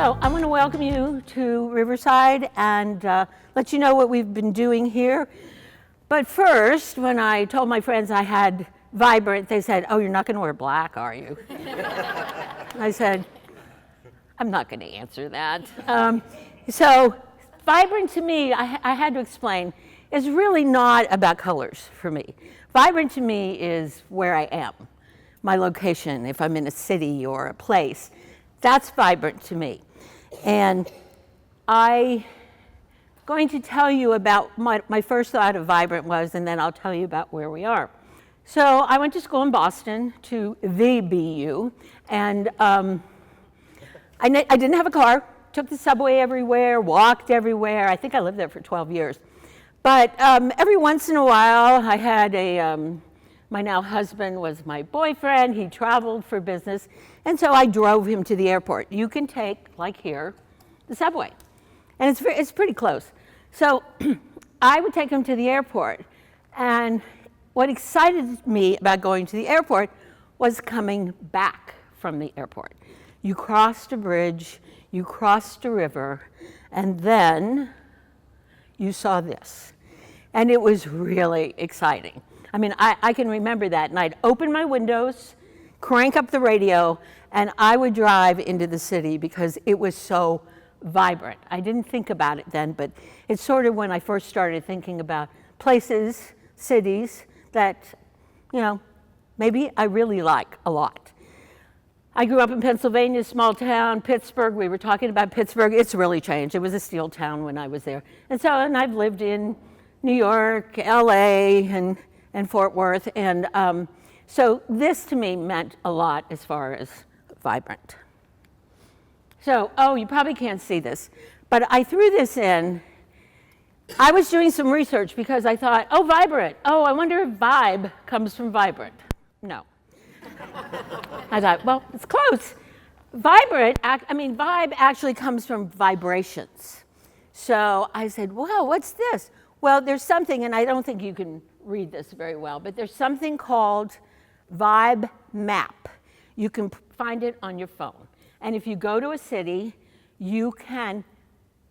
So I want to welcome you to Riverside and let you know what we've been doing here. But first, when I told my friends I had Vibrant, they said, "Oh, you're not going to wear black, are you?" I said, "I'm not going to answer that." So Vibrant to me, I had to explain, is really not about colors for me. Vibrant to me is where I am, my location, if I'm in a city or a place. That's vibrant to me. And I'm going to tell you about my first thought of vibrant was, and then I'll tell you about where we are. So I went to school in Boston, to the BU, and I didn't have a car, took the subway everywhere, walked everywhere. I think I lived there for 12 years. But every once in a while, I had my now husband was my boyfriend. He traveled for business. And so I drove him to the airport. You can take, like here, the subway. And it's pretty close. So I would take him to the airport. And what excited me about going to the airport was coming back from the airport. You crossed a bridge, you crossed a river, and then you saw this. And it was really exciting. I mean, I can remember that. And I'd open my windows, crank up the radio, and I would drive into the city because it was so vibrant. I didn't think about it then, but it's sort of when I first started thinking about places, cities that, maybe I really like a lot. I grew up in Pennsylvania, small town, Pittsburgh. We were talking about Pittsburgh. It's really changed. It was a steel town when I was there. And I've lived in New York, LA, and Fort Worth. And so this to me meant a lot as far as vibrant. So, you probably can't see this, but I threw this in. I was doing some research because I thought, vibrant. I wonder if vibe comes from vibrant. No. I thought, well, it's close. Vibrant, vibe actually comes from vibrations. So I said, well, what's this? Well, there's something, and I don't think you can read this very well, but there's something called Vibe Map. You can find it on your phone. And if you go to a city, you can,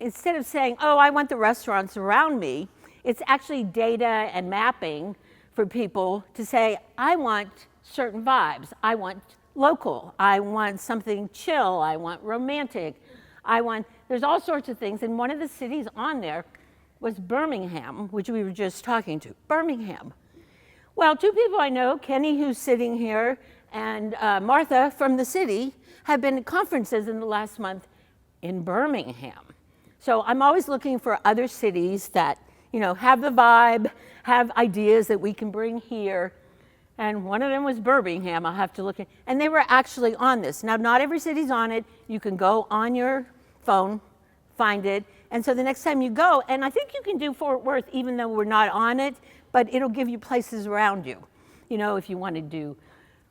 instead of saying, I want the restaurants around me, it's actually data and mapping for people to say, I want certain vibes. I want local. I want something chill. I want romantic. There's all sorts of things. And one of the cities on there was Birmingham, which we were just talking to. Birmingham. Well, two people I know, Kenny, who's sitting here, and Martha from the city, have been at conferences in the last month in Birmingham. So I'm always looking for other cities that, have the vibe, have ideas that we can bring here. And one of them was Birmingham. I'll have to look at, and they were actually on this. Now, not every city's on it. You can go on your phone, find it. And so the next time you go, and I think you can do Fort Worth even though we're not on it, but it'll give you places around you, if you want to do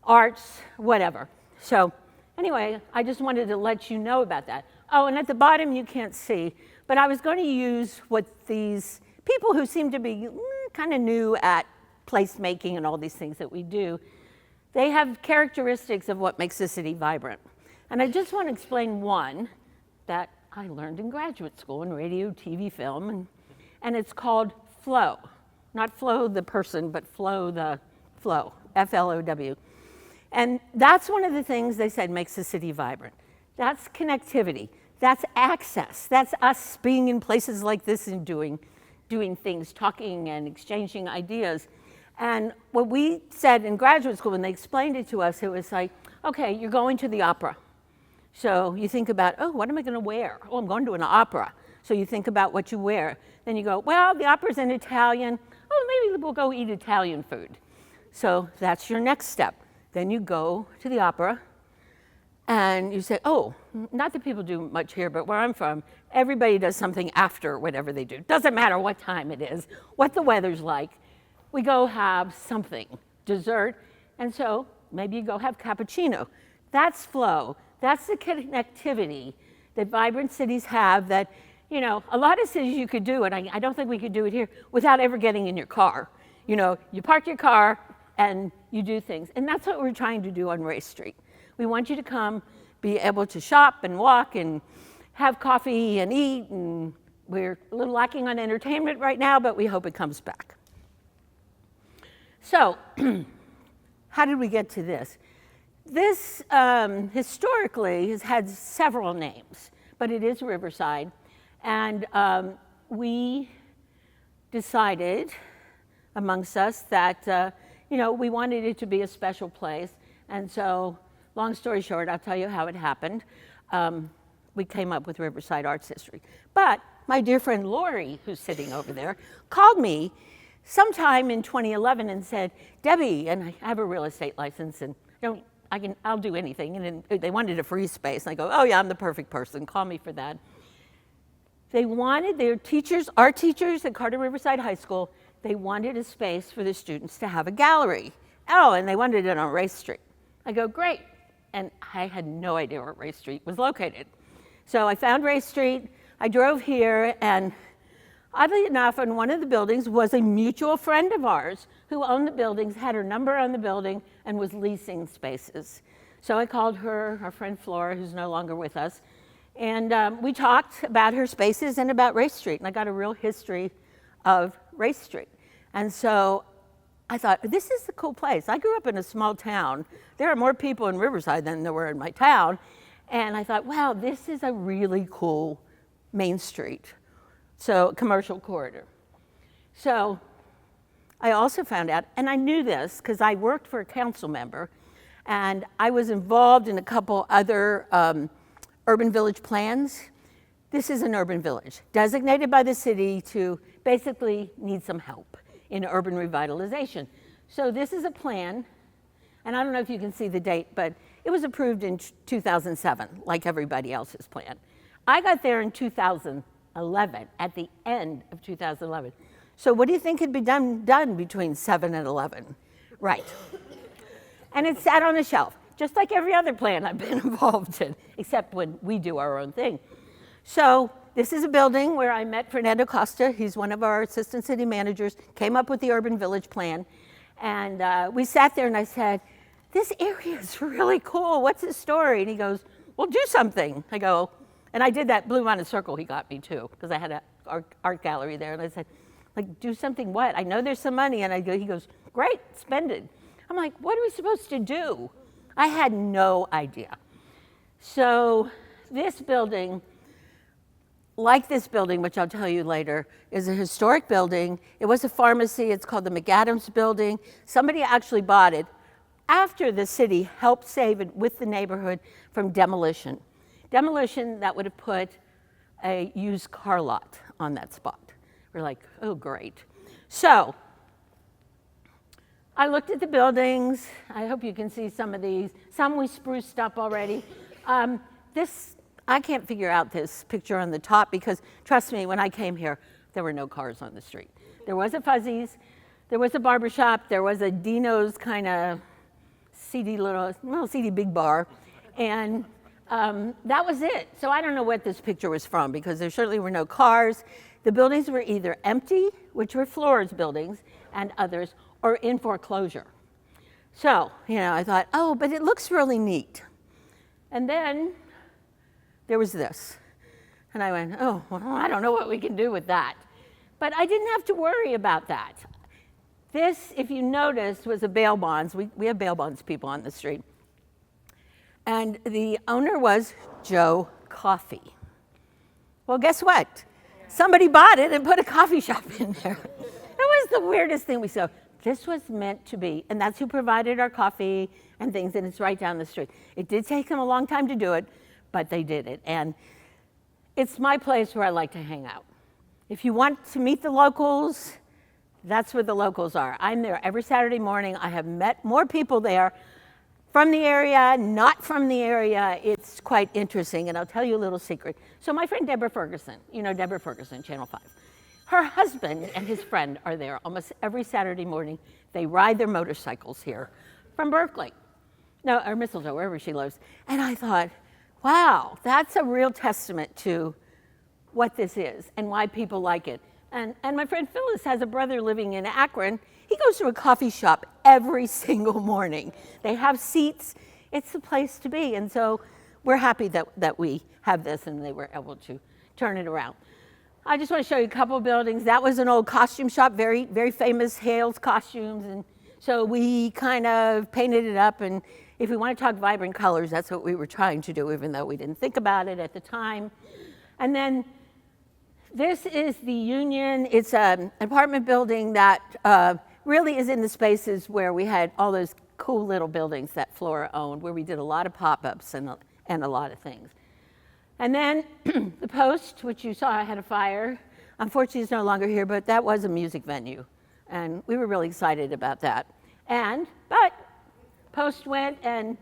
arts, whatever. So anyway, I just wanted to let you know about that. And at the bottom you can't see, but I was going to use what these people who seem to be kind of new at placemaking and all these things that we do, they have characteristics of what makes a city vibrant. And I just want to explain one that I learned in graduate school in radio, TV, film, and it's called flow. Not flow the person, but flow the flow, F-L-O-W. And that's one of the things they said makes a city vibrant. That's connectivity. That's access. That's us being in places like this and doing things, talking and exchanging ideas. And what we said in graduate school, when they explained it to us, it was like, okay, you're going to the opera. So you think about, what am I going to wear? I'm going to an opera. So you think about what you wear. Then you go, well, the opera's in Italian. Maybe we'll go eat Italian food. So that's your next step. Then you go to the opera and you say, not that people do much here, but where I'm from, everybody does something after whatever they do. Doesn't matter what time it is, what the weather's like. We go have something, dessert, and so maybe you go have cappuccino. That's flow. That's the connectivity that vibrant cities have that, a lot of cities you could do, and I don't think we could do it here, without ever getting in your car. You park your car and you do things. And that's what we're trying to do on Race Street. We want you to come, be able to shop and walk and have coffee and eat, and we're a little lacking on entertainment right now, but we hope it comes back. So, how did we get to this? This historically has had several names, but it is Riverside. And we decided amongst us that, we wanted it to be a special place. And so, long story short, I'll tell you how it happened. We came up with Riverside Arts History. But my dear friend Lori, who's sitting over there, called me sometime in 2011 and said, Debbie, and I have a real estate license, and I'll do anything. And then they wanted a free space. And I go, oh yeah, I'm the perfect person. Call me for that. They wanted their teachers, our teachers at Carter Riverside High School, they wanted a space for the students to have a gallery. Oh, and they wanted it on Race Street. I go, great. And I had no idea where Race Street was located. So I found Race Street. I drove here, and oddly enough, in one of the buildings was a mutual friend of ours who owned the buildings, had her number on the building, and was leasing spaces. So I called her, our friend Flora, who's no longer with us, and we talked about her spaces and about Race Street, and I got a real history of Race Street. And so I thought, this is a cool place. I grew up in a small town. There are more people in Riverside than there were in my town. And I thought, wow, this is a really cool Main Street, so commercial corridor. So I also found out, and I knew this because I worked for a council member, and I was involved in a couple other urban village plans. This is an urban village designated by the city to basically need some help in urban revitalization. So this is a plan, and I don't know if you can see the date, but it was approved in 2007, like everybody else's plan. I got there in 2011, at the end of 2011. So what do you think had been done between 7 and 11? Right. And it sat on a shelf, just like every other plan I've been involved in, except when we do our own thing. So this is a building where I met Fernando Costa. He's one of our assistant city managers, came up with the urban village plan. And we sat there and I said, this area is really cool. What's the story? And he goes, well, do something. I go, and I did that Blue Mountain Circle he got me too, because I had an art gallery there. And I said, like, do something what? I know there's some money. And he goes, great, spend it. I'm like, what are we supposed to do? I had no idea. So this building, like this building, which I'll tell you later, is a historic building. It was a pharmacy. It's called the McAdams Building. Somebody actually bought it after the city helped save it with the neighborhood from demolition. Demolition that would have put a used car lot on that spot. We're like, oh, great. So I looked at the buildings. I hope you can see some of these. Some we spruced up already. I can't figure out this picture on the top because, trust me, when I came here, there were no cars on the street. There was a Fuzzy's, there was a barbershop, there was a Dino's kind of seedy big bar, and that was it. So I don't know what this picture was from because there certainly were no cars. The buildings were either empty, which were Flora's buildings, and others, or in foreclosure. So, I thought, oh, but it looks really neat. And then there was this. And I went, oh, well, I don't know what we can do with that. But I didn't have to worry about that. This, if you noticed, was a bail bonds. We have bail bonds people on the street. And the owner was Joe Coffee. Well, guess what? Somebody bought it and put a coffee shop in there. That was the weirdest thing we saw. This was meant to be, and that's who provided our coffee and things, and it's right down the street. It did take them a long time to do it, but they did it. And it's my place where I like to hang out. If you want to meet the locals, that's where the locals are. I'm there every Saturday morning. I have met more people there from the area, not from the area. It's quite interesting, and I'll tell you a little secret. So my friend Deborah Ferguson, Deborah Ferguson, Channel 5. Her husband and his friend are there almost every Saturday morning. They ride their motorcycles here from Berkeley, or Mistletoe, wherever she lives. And I thought, wow, that's a real testament to what this is and why people like it. And my friend Phyllis has a brother living in Akron. He goes to a coffee shop every single morning. They have seats. It's the place to be. And so we're happy that we have this and they were able to turn it around. I just want to show you a couple of buildings. That was an old costume shop, very, very famous Hales costumes. And so we kind of painted it up. And if we want to talk vibrant colors, that's what we were trying to do, even though we didn't think about it at the time. And then this is the Union. It's an apartment building that really is in the spaces where we had all those cool little buildings that Flora owned, where we did a lot of pop-ups and a lot of things. And then the Post, which you saw had a fire, unfortunately is no longer here, but that was a music venue. And we were really excited about that. But Post went and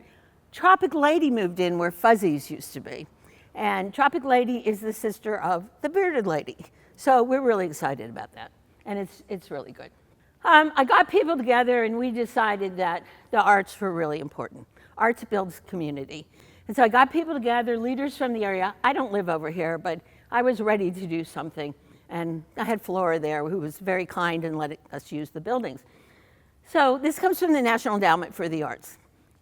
Tropic Lady moved in where Fuzzies used to be. And Tropic Lady is the sister of the Bearded Lady. So we're really excited about that. And it's really good. I got people together and we decided that the arts were really important. Arts builds community. And so I got people together, leaders from the area. I don't live over here, but I was ready to do something. And I had Flora there who was very kind and let us use the buildings. So this comes from the National Endowment for the Arts.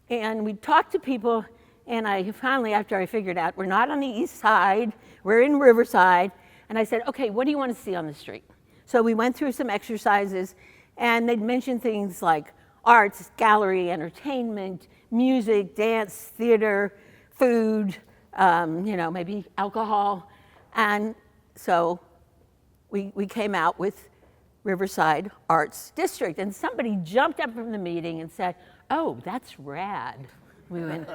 And we talked to people, and I finally, after I figured out, we're not on the east side, we're in Riverside. And I said, okay, what do you want to see on the street? So we went through some exercises, and they'd mention things like arts, gallery, entertainment, music, dance, theater, food, maybe alcohol. And so we came out with Riverside Arts District. And somebody jumped up from the meeting and said, oh, that's rad. We went,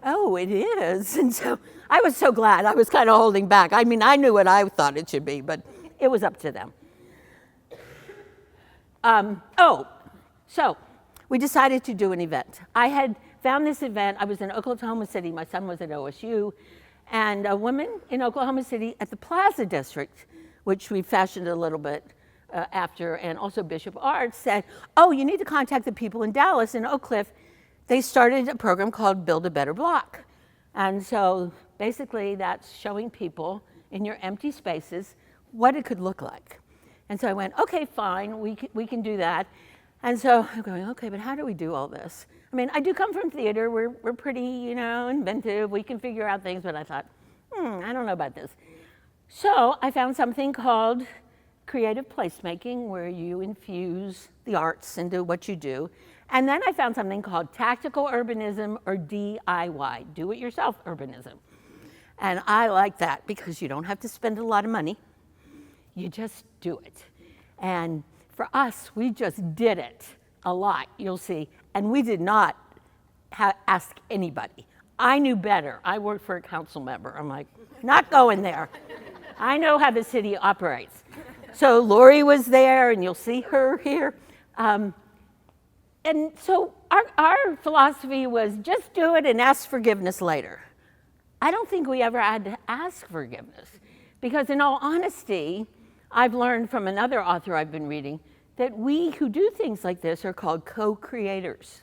oh, it is. And so I was so glad. I was kind of holding back. I mean, I knew what I thought it should be, but it was up to them. So we decided to do an event. I had found this event. I was in Oklahoma City. My son was at OSU. And a woman in Oklahoma City at the Plaza District, which we fashioned a little bit after, and also Bishop Arts, said, oh, you need to contact the people in Dallas, in Oak Cliff. They started a program called Build a Better Block. And so basically that's showing people in your empty spaces what it could look like. And so I went, okay, fine, we can do that. And so I'm going, okay, but how do we do all this? I mean, I do come from theater. We're pretty, inventive. We can figure out things, but I thought, I don't know about this. So I found something called creative placemaking, where you infuse the arts into what you do. And then I found something called tactical urbanism, or DIY, do-it-yourself urbanism. And I like that because you don't have to spend a lot of money. You just do it. And for us, we just did it a lot, you'll see. And we did not ask anybody. I knew better. I worked for a council member. I'm like, not going there. I know how the city operates. So Lori was there, and you'll see her here. And so our philosophy was just do it and ask forgiveness later. I don't think we ever had to ask forgiveness, because in all honesty, I've learned from another author I've been reading that we who do things like this are called co-creators.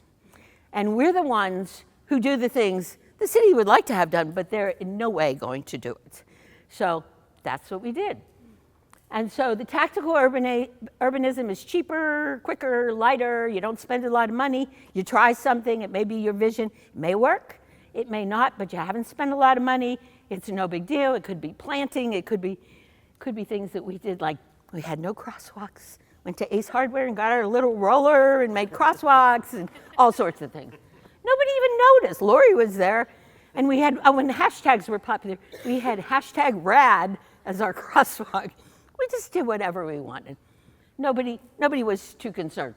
And we're the ones who do the things the city would like to have done, but they're in no way going to do it. So that's what we did. And so the tactical urbanism is cheaper, quicker, lighter. You don't spend a lot of money. You try something. It may be your vision. It may work. It may not, but you haven't spent a lot of money. It's no big deal. It could be planting. It could be things that we did, like we had no crosswalks. Went to Ace Hardware and got our little roller and made crosswalks and all sorts of things. Nobody even noticed. Lori was there. And we had, when the hashtags were popular, we had hashtag rad as our crosswalk. We just did whatever we wanted. Nobody was too concerned.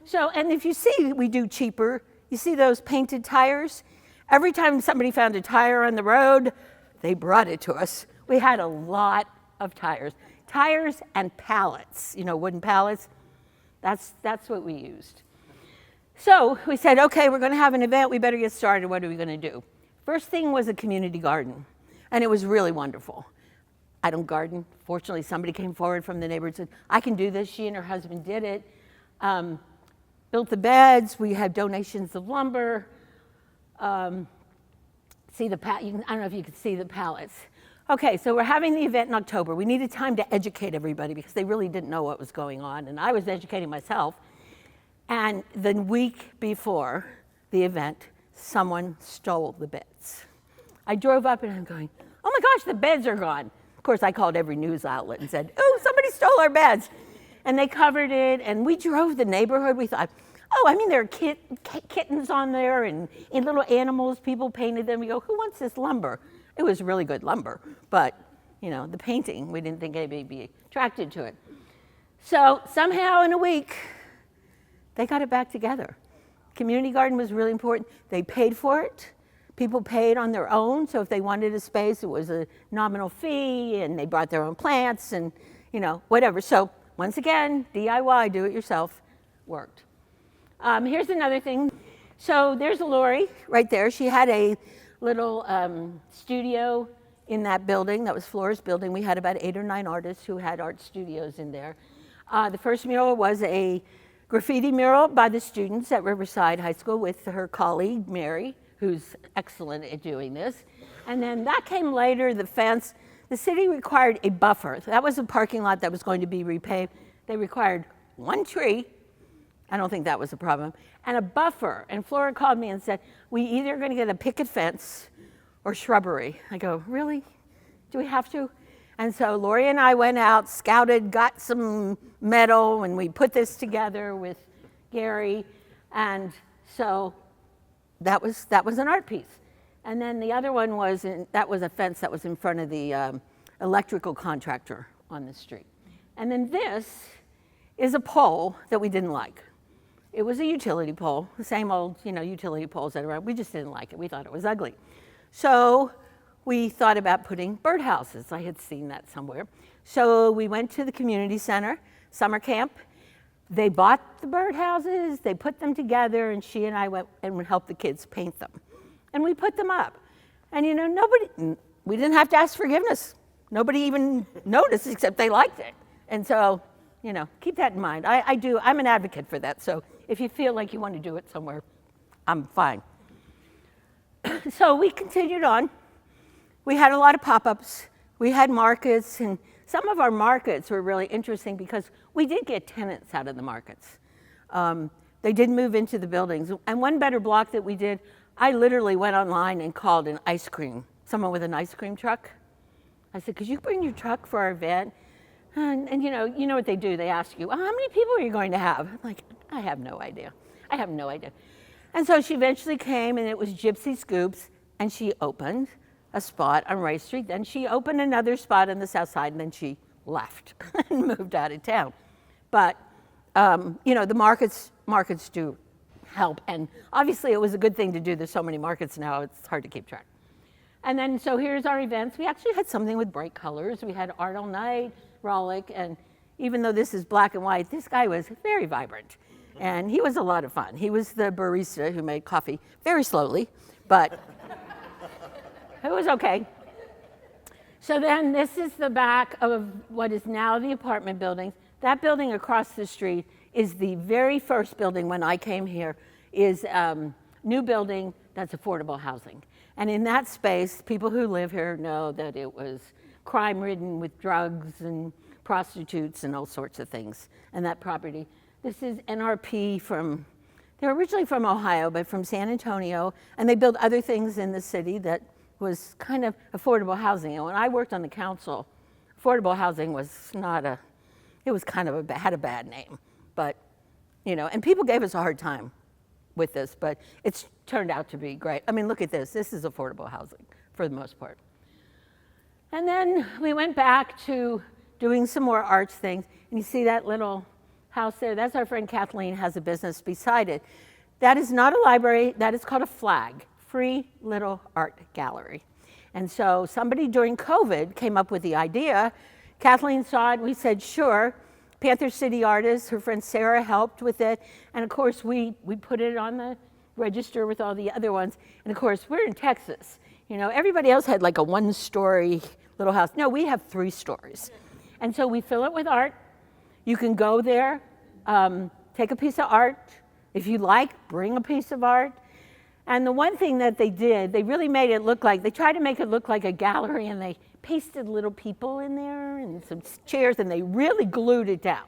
So, and if you see, we do cheaper. You see those painted tires? Every time somebody found a tire on the road, they brought it to us. We had a lot of tires. Tires and pallets, wooden pallets. That's what we used. So we said, okay, we're going to have an event. We better get started. What are we going to do? First thing was a community garden, and it was really wonderful. I don't garden. Fortunately, somebody came forward from the neighborhood and said, I can do this. She and her husband did it. Built the beds. We had donations of lumber. I don't know if you can see the pallets. Okay, so we're having the event in October. We needed time to educate everybody because they really didn't know what was going on, and I was educating myself. And the week before the event, someone stole the beds. I drove up and I'm going, oh my gosh, the beds are gone. Of course, I called every news outlet and said, oh, somebody stole our beds. And they covered it, and we drove the neighborhood. We thought, oh, I mean, there are kittens on there and little animals. People painted them. We go, who wants this lumber? It was really good lumber, but, you know, the painting, we didn't think anybody would be attracted to it. So somehow in a week, they got it back together. Community garden was really important. They paid for it. People paid on their own, so if they wanted a space, it was a nominal fee, and they brought their own plants and, you know, whatever. So once again, DIY, do it yourself, worked. Here's another thing. So there's Lori right there. She had a little studio in that building. That was Flora's building. We had about 8 or 9 artists who had art studios in there. The first mural was a graffiti mural by the students at Riverside High School with her colleague, Mary, who's excellent at doing this. And then that came later, the fence. The city required a buffer. That was a parking lot that was going to be repaved. They required 1 tree. I don't think that was a problem. And a buffer. And Flora called me and said, we either are going to get a picket fence or shrubbery. I go, really? Do we have to? And so Lori and I went out, scouted, got some metal, and we put this together with Gary. And so that was an art piece. And then the other one was, that was a fence that was in front of the electrical contractor on the street. And then this is a pole that we didn't like. It was a utility pole, the same old, you know, utility poles that are around. We just didn't like it. We thought it was ugly. So we thought about putting birdhouses. I had seen that somewhere. So we went to the community center, summer camp. They bought the birdhouses, they put them together, and she and I went and would help the kids paint them. And we put them up. And you know, we didn't have to ask forgiveness. Nobody even noticed except they liked it. And so, you know, keep that in mind. I'm an advocate for that. So if you feel like you want to do it somewhere, I'm fine. So we continued on. We had a lot of pop-ups. We had markets, and some of our markets were really interesting because we did get tenants out of the markets. They did move into the buildings. And one better block that we did, I literally went online and called someone with an ice cream truck. I said, could you bring your truck for our event? And you know what they do? They ask you, how many people are you going to have? I'm like, I have no idea. I have no idea. And so she eventually came, and it was Gypsy Scoops, and she opened a spot on Rice Street. Then she opened another spot on the south side, and then she left and moved out of town. But, you know, the markets do help. And obviously it was a good thing to do. There's so many markets now, it's hard to keep track. And then, so here's our events. We actually had something with bright colors. We had art all night, Rollick, and even though this is black and white, this guy was very vibrant. And he was a lot of fun. He was the barista who made coffee very slowly, but it was okay. So then this is the back of what is now the apartment buildings. That building across the street is the very first building when I came here, is new building that's affordable housing. And in that space, people who live here know that it was crime-ridden with drugs and prostitutes and all sorts of things. And that property, this is NRP they're originally from Ohio, but from San Antonio, and they built other things in the city that was kind of affordable housing. And when I worked on the council, affordable housing was it was kind of had a bad name. But, you know, and people gave us a hard time with this, but it's turned out to be great. I mean, look at this. This is affordable housing for the most part. And then we went back to doing some more arts things. And you see that little house there? That's our friend Kathleen has a business beside it. That is not a library. That is called a FLAG, Free Little Art Gallery. And so somebody during COVID came up with the idea. Kathleen saw it. We said, sure. Panther City artists, her friend Sarah helped with it. And of course, we put it on the register with all the other ones. And of course, we're in Texas. You know, everybody else had like a 1-story little house. No, we have 3 stories. And so we fill it with art. You can go there, take a piece of art. If you like, bring a piece of art. And the one thing that they did, they really made it look like, they tried to make it look like a gallery, and they pasted little people in there and some chairs, and they really glued it down.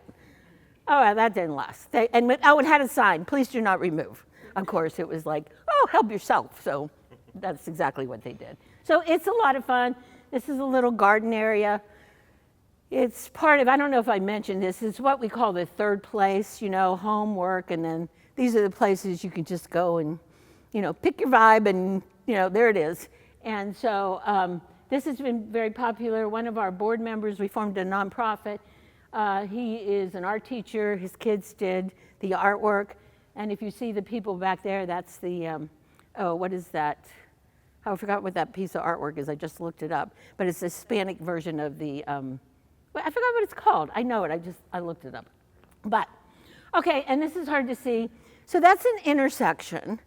Oh, well, that didn't last. It had a sign, please do not remove. Of course, it was like, oh, help yourself. So that's exactly what they did. So it's a lot of fun. This is a little garden area. It's part of, I don't know if I mentioned this, it's what we call the third place, you know, home, work, and then these are the places you can just go and, you know, pick your vibe and, you know, there it is. And so this has been very popular. One of our board members, we formed a nonprofit. He is an art teacher. His kids did the artwork. And if you see the people back there, that's the, oh, what is that? Oh, I forgot what that piece of artwork is. I just looked it up. But it's a Hispanic version of the, I forgot what it's called. I know it. I looked it up. But, okay, and this is hard to see. So that's an intersection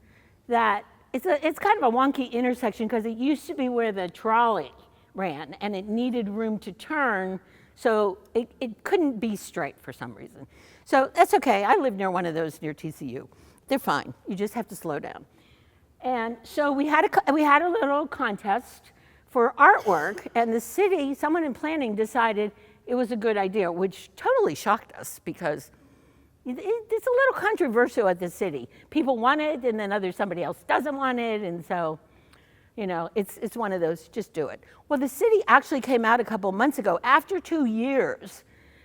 that, it's kind of a wonky intersection because it used to be where the trolley ran and it needed room to turn, so it couldn't be straight for some reason. So that's okay. I live near one of those near TCU. They're fine. You just have to slow down. And so we had a little contest for artwork, and the city, someone in planning decided it was a good idea, which totally shocked us because it's a little controversial at the city. People want it, and then somebody else doesn't want it, and so, you know, it's one of those, just do it. Well, the city actually came out a couple months ago after 2 years,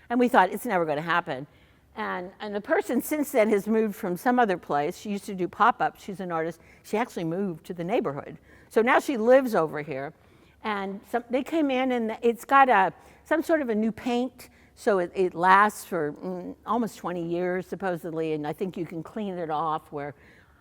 and we thought it's never going to happen. And the person since then has moved from some other place. She used to do pop-ups. She's an artist. She actually moved to the neighborhood. So now she lives over here. And they came in, and it's got some sort of a new paint. So it lasts for almost 20 years, supposedly, and I think you can clean it off, where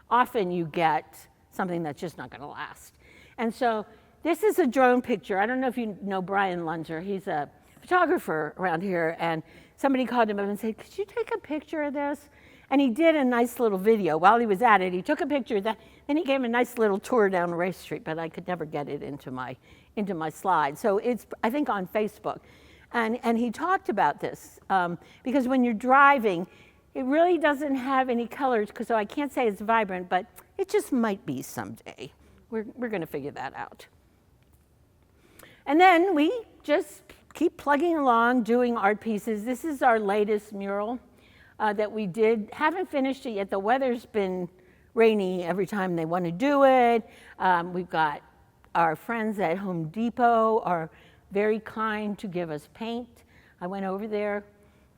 often you get something that's just not going to last. And so this is a drone picture. I don't know if you know Brian Lunzer. He's a photographer around here, and somebody called him up and said, could you take a picture of this? And he did a nice little video. While he was at it, he took a picture of that, then he gave a nice little tour down Race Street, but I could never get it into my slide. So it's, I think, on Facebook. And he talked about this, because when you're driving, it really doesn't have any colors, so I can't say it's vibrant, but it just might be someday. We're going to figure that out. And then we just keep plugging along, doing art pieces. This is our latest mural that we did. Haven't finished it yet. The weather's been rainy every time they want to do it. We've got our friends at Home Depot are very kind to give us paint. I went over there,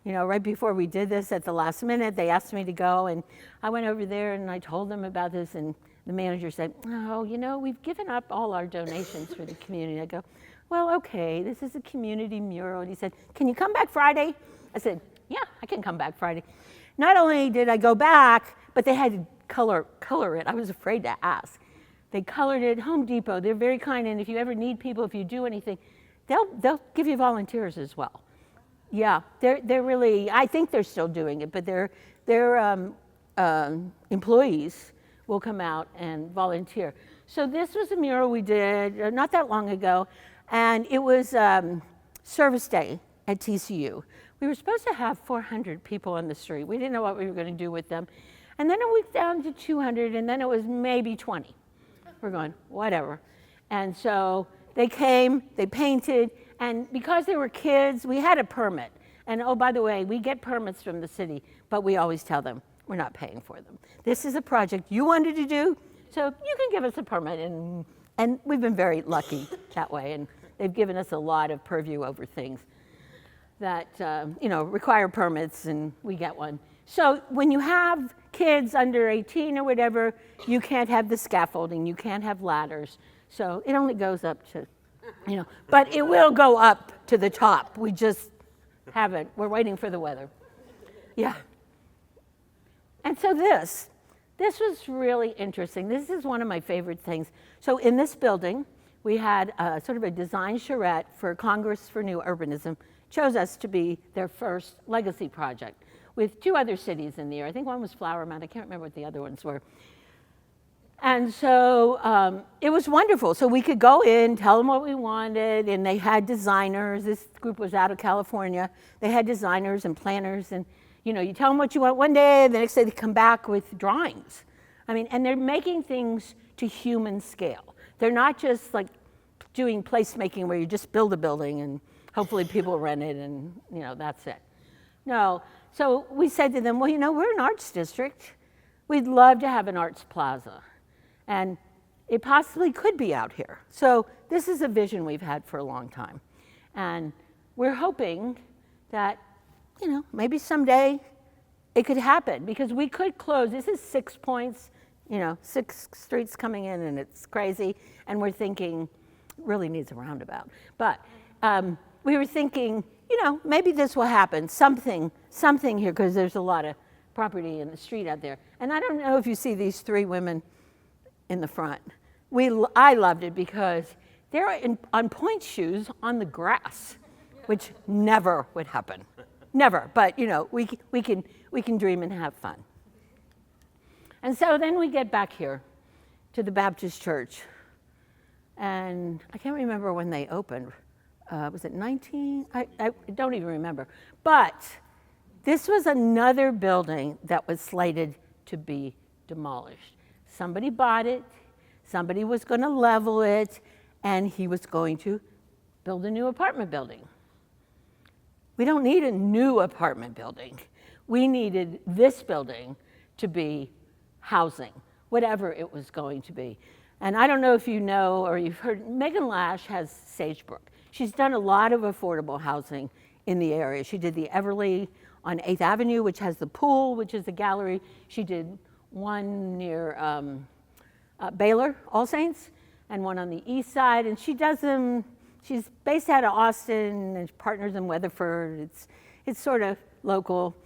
you know, right before we did this at the last minute. They asked me to go, and I went over there and I told them about this, and the manager said, oh, you know, we've given up all our donations for the community. I go, well, okay, this is a community mural. And he said, can you come back Friday? I said, yeah, I can come back Friday. Not only did I go back, but they had to color it. I was afraid to ask. They colored it. Home Depot, they're very kind, and if you ever need people, if you do anything, they'll give you volunteers as well. Yeah, they're really, I think they're still doing it, but their employees will come out and volunteer. So this was a mural we did not that long ago, and it was service day at TCU. We were supposed to have 400 people on the street. We didn't know what we were going to do with them. And then it went down to 200, and then it was maybe 20. We're going, whatever. And so they came, they painted, and because they were kids, we had a permit. And oh, by the way, we get permits from the city, but we always tell them we're not paying for them. This is a project you wanted to do, so you can give us a permit. And we've been very lucky that way, and they've given us a lot of purview over things that you know, require permits, and we get one. So when you have kids under 18 or whatever, you can't have the scaffolding, you can't have ladders. So it only goes up to, you know, but it will go up to the top. We just haven't. We're waiting for the weather. Yeah. And so this was really interesting. This is one of my favorite things. So in this building, we had sort of a design charrette for Congress for New Urbanism, chose us to be their first legacy project with 2 other cities in the year. I think one was Flower Mound. I can't remember what the other ones were. And so it was wonderful. So we could go in, tell them what we wanted, and they had designers. This group was out of California. They had designers and planners, and you know, you tell them what you want one day, the next day they come back with drawings. I mean, and they're making things to human scale. They're not just like doing placemaking where you just build a building and hopefully people rent it and, you know, that's it. No. So we said to them, well, you know, we're an arts district. We'd love to have an arts plaza. And it possibly could be out here. So this is a vision we've had for a long time. And we're hoping that, maybe someday it could happen, because we could close. This is 6 points, 6 streets coming in, and it's crazy. And we're thinking, really needs a roundabout. But we were thinking, maybe this will happen, something here, because there's a lot of property in the street out there. And I don't know if you see these 3 women in the front. I loved it because they're on pointe shoes on the grass, which never would happen. Never, but we can dream and have fun. And so then we get back here to the Baptist church, and I can't remember when they opened. Was it 19? I don't even remember. But this was another building that was slated to be demolished. Somebody bought it, somebody was going to level it, and he was going to build a new apartment building. We don't need a new apartment building. We needed this building to be housing, whatever it was going to be. And I don't know if you know or you've heard, Megan Lash has Sagebrook. She's done a lot of affordable housing in the area. She did the Everly on 8th Avenue, which has the pool, which is the gallery. She did one near Baylor, All Saints, and one on the east side. And she does them, she's based out of Austin and partners in Weatherford. It's sort of local.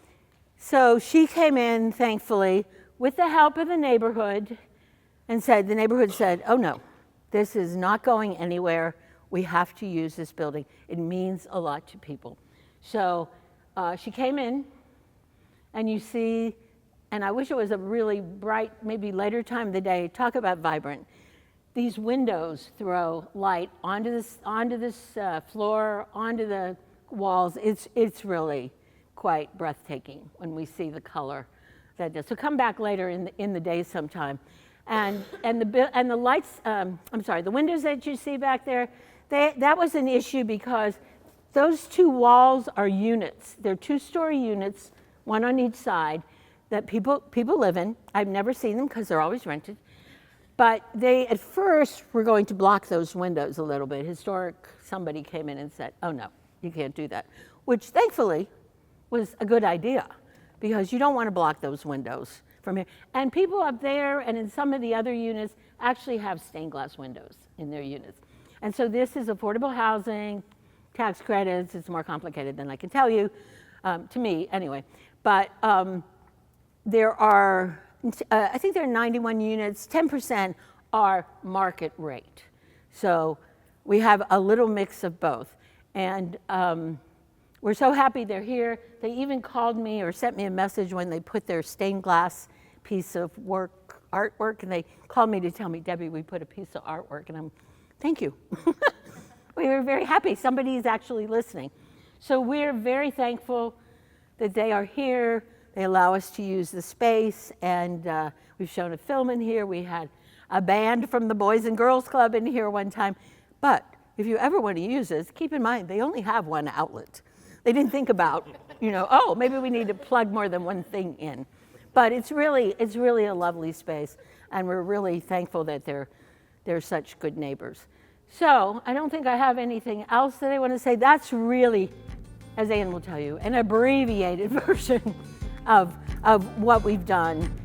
So she came in, thankfully, with the help of the neighborhood, and the neighborhood said, oh no, this is not going anywhere. We have to use this building. It means a lot to people. So she came in, and you see, and I wish it was a really bright, maybe later time of the day, talk about vibrant. These windows throw light onto this floor, onto the walls. It's really quite breathtaking when we see the color that does. So come back later in the day sometime. And the lights, the windows that you see back there, that was an issue because those 2 walls are units. They're 2-story units, one on each side, that people live in. I've never seen them because they're always rented. But they, at first, were going to block those windows a little bit. Somebody came in and said, oh no, you can't do that. Which thankfully was a good idea, because you don't want to block those windows from here. And people up there and in some of the other units actually have stained glass windows in their units. And so this is affordable housing, tax credits. It's more complicated than I can tell you, to me anyway. But there are, I think there are 91 units, 10% are market rate. So we have a little mix of both. And we're so happy they're here. They even called me or sent me a message when they put their stained glass piece of artwork, and they called me to tell me, Debbie, we put a piece of artwork, and thank you. We were very happy. Somebody is actually listening. So we're very thankful that they are here. They allow us to use the space, and we've shown a film in here. We had a band from the Boys and Girls Club in here one time. But if you ever want to use this, keep in mind, they only have one outlet. They didn't think about, oh, maybe we need to plug more than one thing in. But it's really a lovely space, and we're really thankful that they're such good neighbors. So I don't think I have anything else that I want to say. That's really, as Ann will tell you, an abbreviated version of what we've done.